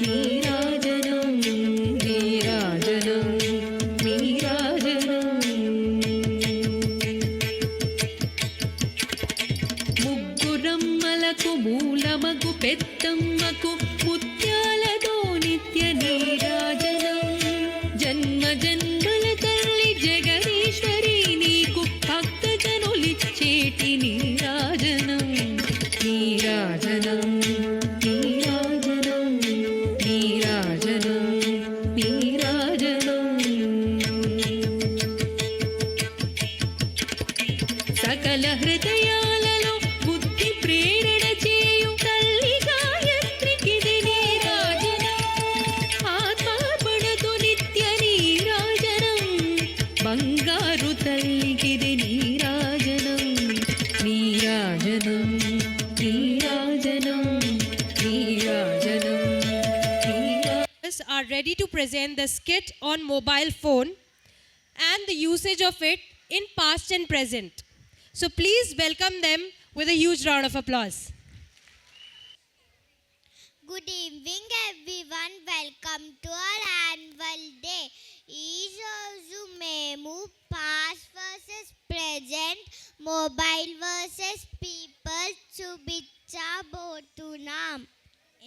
నీరాజనం నీరాజనం నీరాజనం ముగ్గురమ్మలకు మూలమగు పెద్దమ్మకు ముత్యాలతో నిత్య నీరాజనం జన్మ జన్మల తల్లి జగదీశ్వరి నీకు భక్తజనులిచ్చేటి నీరాజనం నీరాజనం నీరాజనం నీరాజనం నీరాజనం సకల హృదయాలలో బుద్ధి ప్రేరణ చేయు తల్లి గాయత్రికి నీరాజనం ఆత్మార్పణతో నిత్య నీరాజనం బంగారు తల్లికి నీరాజనం నీరాజనం నీరాజనం నీరాజనం Are ready to present the skit on mobile phone and the usage of it in past and present. So please welcome them with a huge round of applause. Good evening everyone. Welcome to our annual day. ఈ రోజు మేము past versus present mobile versus people చూపించబోతున్నాం.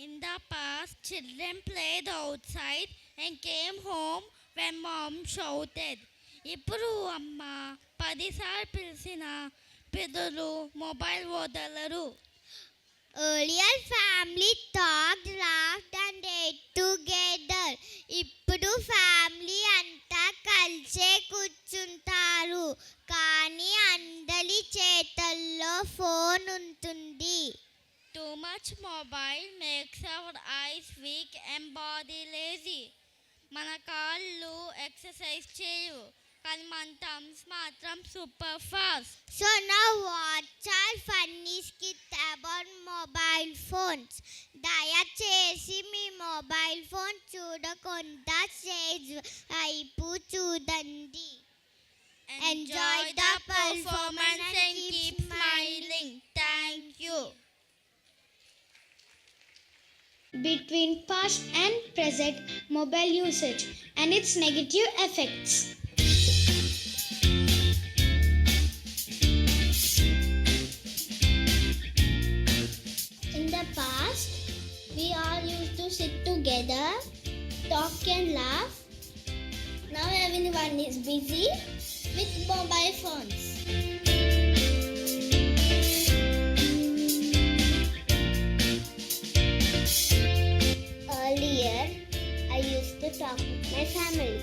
In the past, children played outside and came home when mom shouted. ఇప్పుడు అమ్మ 10 సార్లు పిలిచిన పిల్లలు mobile వదలరు. Earlier family talked, laughed and ate together. ఇప్పుడు ఫ్యామిలీ అంతా కలిసే కూర్చుంటారు, కానీ అందరి చేతల్లో ఫోన్ ఉంటుంది. Too much mobile makes our eyes weak and body lazy. మన కాళ్ళు ఎక్సర్సైజ్ చేయవు, కానీ మన థమ్స్ మాత్రం super fast. So now what's our funny skit about mobile phones. దయచేసి మీ మొబైల్ ఫోన్ చూడకుండా స్టేజ్ వైపు చూడండి. Enjoy the performance and keep smiling. Thank you. Between past and present mobile usage and its negative effects. In the past, we all used to sit together, talk and laugh. Now everyone is busy with mobile phones. Earlier, I used to talk with my family.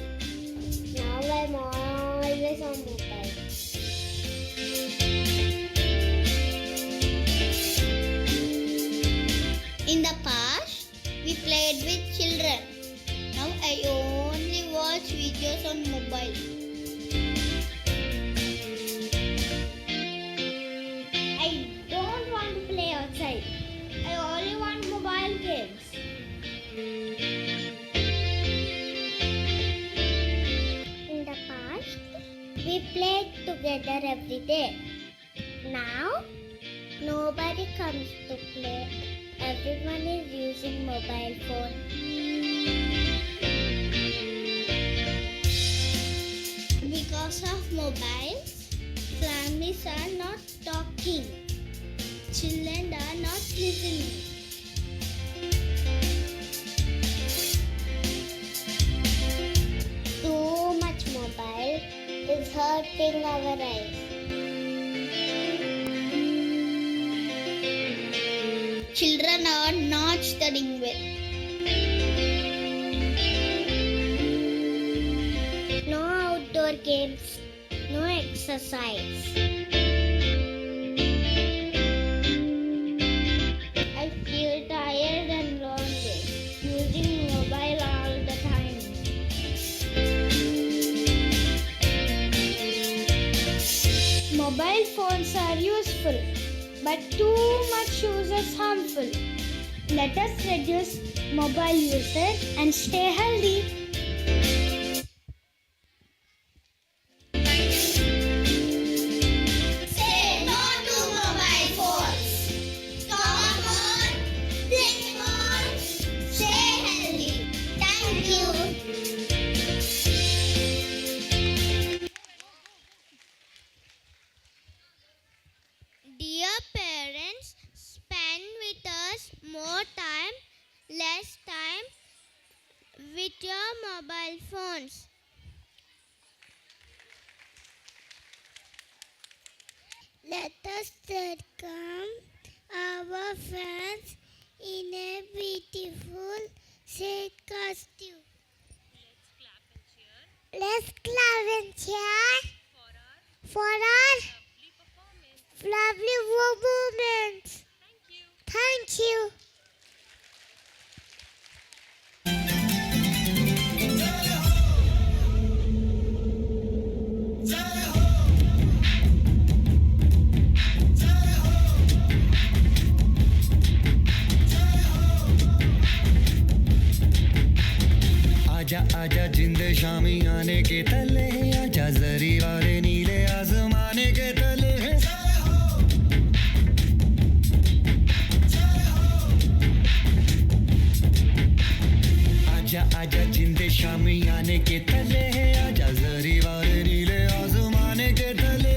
Now I'm always on mobile. In the past, we played with children. Now I only watch videos on mobile. I don't want to play outside. I only want mobile games. In the past, we played together every day. Now, nobody comes to play. Everyone is using mobile phone. Because of mobiles, families are not talking. Children are not listening. Too much mobile is hurting our eyes. Children are not studying well. No outdoor games, no exercise. I feel tired and lonely using mobile all the time. Mobile phones are useful, but too much use is harmful. Let us reduce mobile usage and stay healthy. Say no to mobile phones. Talk on, think on, stay healthy. Thank you. Dear parents, spend with us more time, less time with your mobile phones. Let us welcome our friends in a beautiful set costume. Let's clap and cheer for our lovely moments. Thank you. आजा आजा जिंद शामी आने के तले आजा जरी वाले नीले आसमाने के तले आजा आजा जिंद शामी आने के तले आजा जरी वाले नीले आसमाने के तले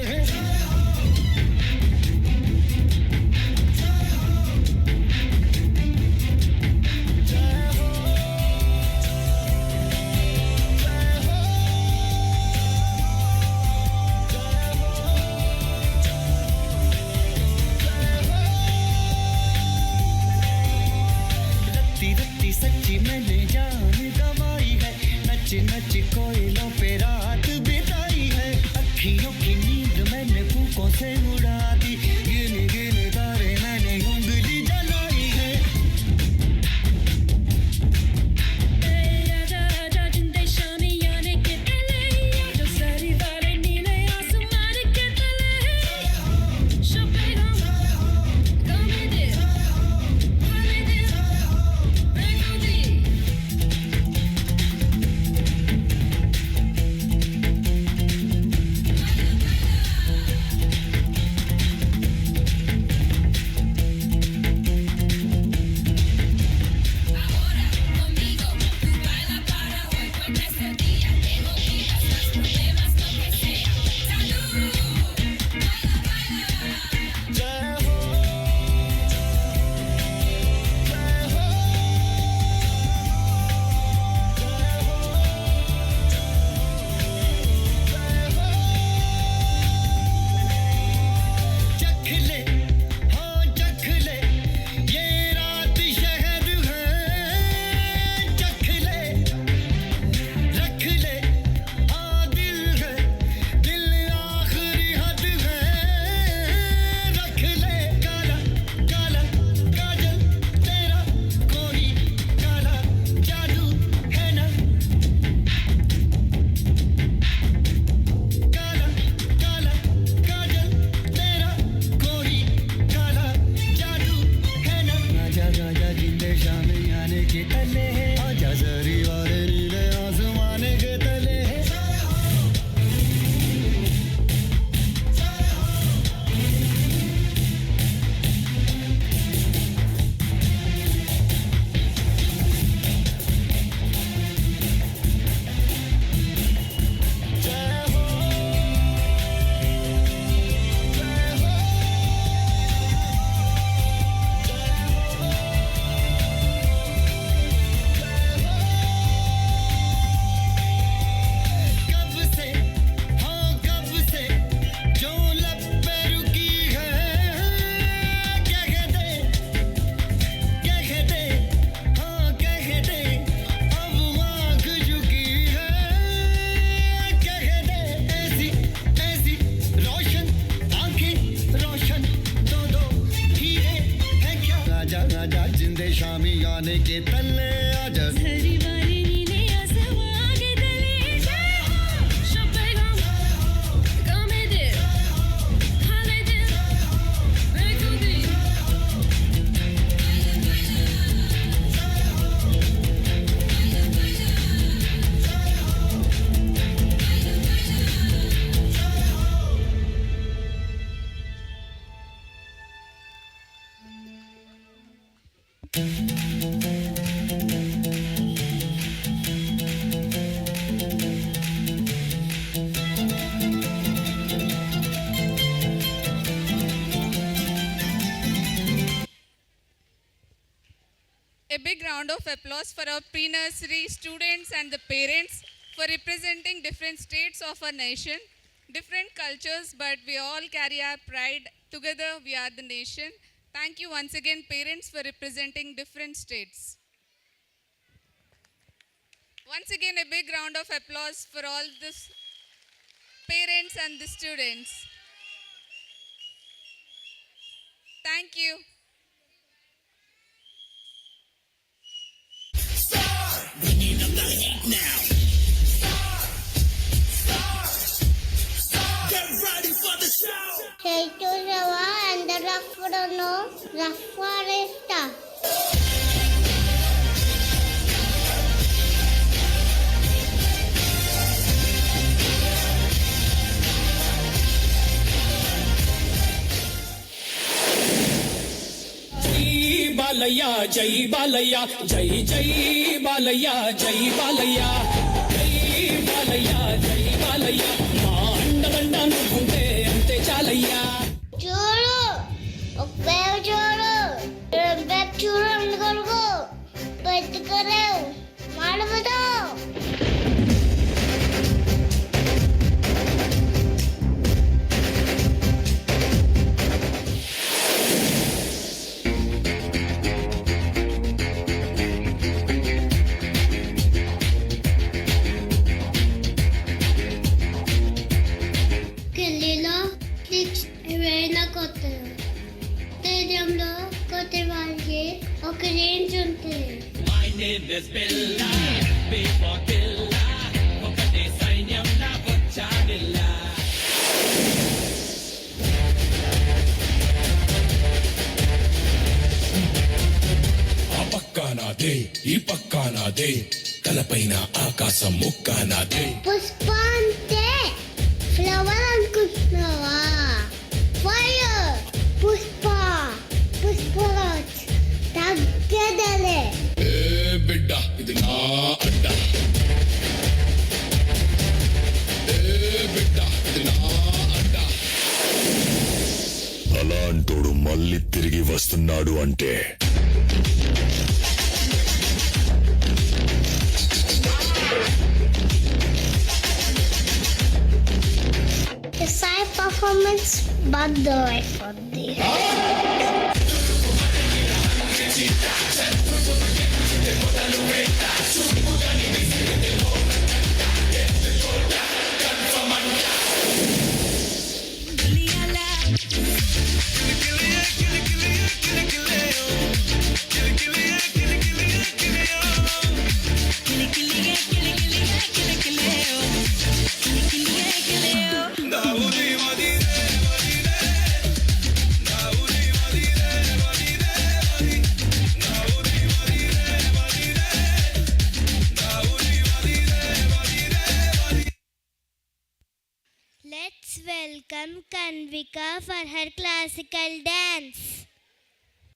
सच्ची मैंने जान गवाई है नच नच कोयलों पे रात बिताई है अखियों की नींद मैंने फूकों से उड़ा दी गिन गिन तारे मैंने उंगली जलाई है आजा आजा जिंदे शामी आने के तले जो सारी वाले नीले आसमान के तले शोपेगा गाने दे हाले दे आजा जिंदे शाम आने के तले है आजा जरी वाले नीले आसमाने के तले है आजा जिंदे शामी आने के तले आजा झरी वाली नीले आसमां के तले Şapegam Gamede Halede Bekudi A big round of applause for our pre-nursery students and the parents for representing different states of our nation, different cultures, but we all carry our pride. Together we are the nation. Thank you once again, parents, for representing different states. Once again, a big round of applause for all the parents and the students. Thank you. Cheiturawa and the Raffarano, Raffaresta. Balayya జై బాలయ్య జై జై బాలయ్య జై బాలయ్య జై బాలయ్య జై బాలయ్య మా అండదండ నువ్వుంటే అంతే చాలయ్యా చూడు ఒకే చూడు చూడు అందుకొరకు పెట్టుకోలేవు మాడవదు ఢిల్లీలో సిక్స్ ఏవైనా కొత్తలు స్టేడియంలో కొత్త వాళ్ళకి ఒక రేంజ్ ఉంటుంది My name is Billa, before Billa, ఒకటే సైన్యంలా వచ్చాడిల్లా ఆ పక్క నాదే ఈ పక్క నాదే తలపైన ఆకాశం ముక్క నాదే పుష్ప అంటే ఫ్లవర్ అనుకుంటున్నావా ఫైర్ పుష్ప పుష్పరాజ్ తగ్గదలే ఏ బిడ్డ ఇది నా అడ్డ ఏ బిడ్డ ఇది నా అడ్డ అలాంటోడు మళ్ళీ తిరిగి వస్తున్నాడు అంటే సాయి పర్ఫార్మెన్స్ బాగా అయిపోద్ది నా welcome Kanvika for her classical dance.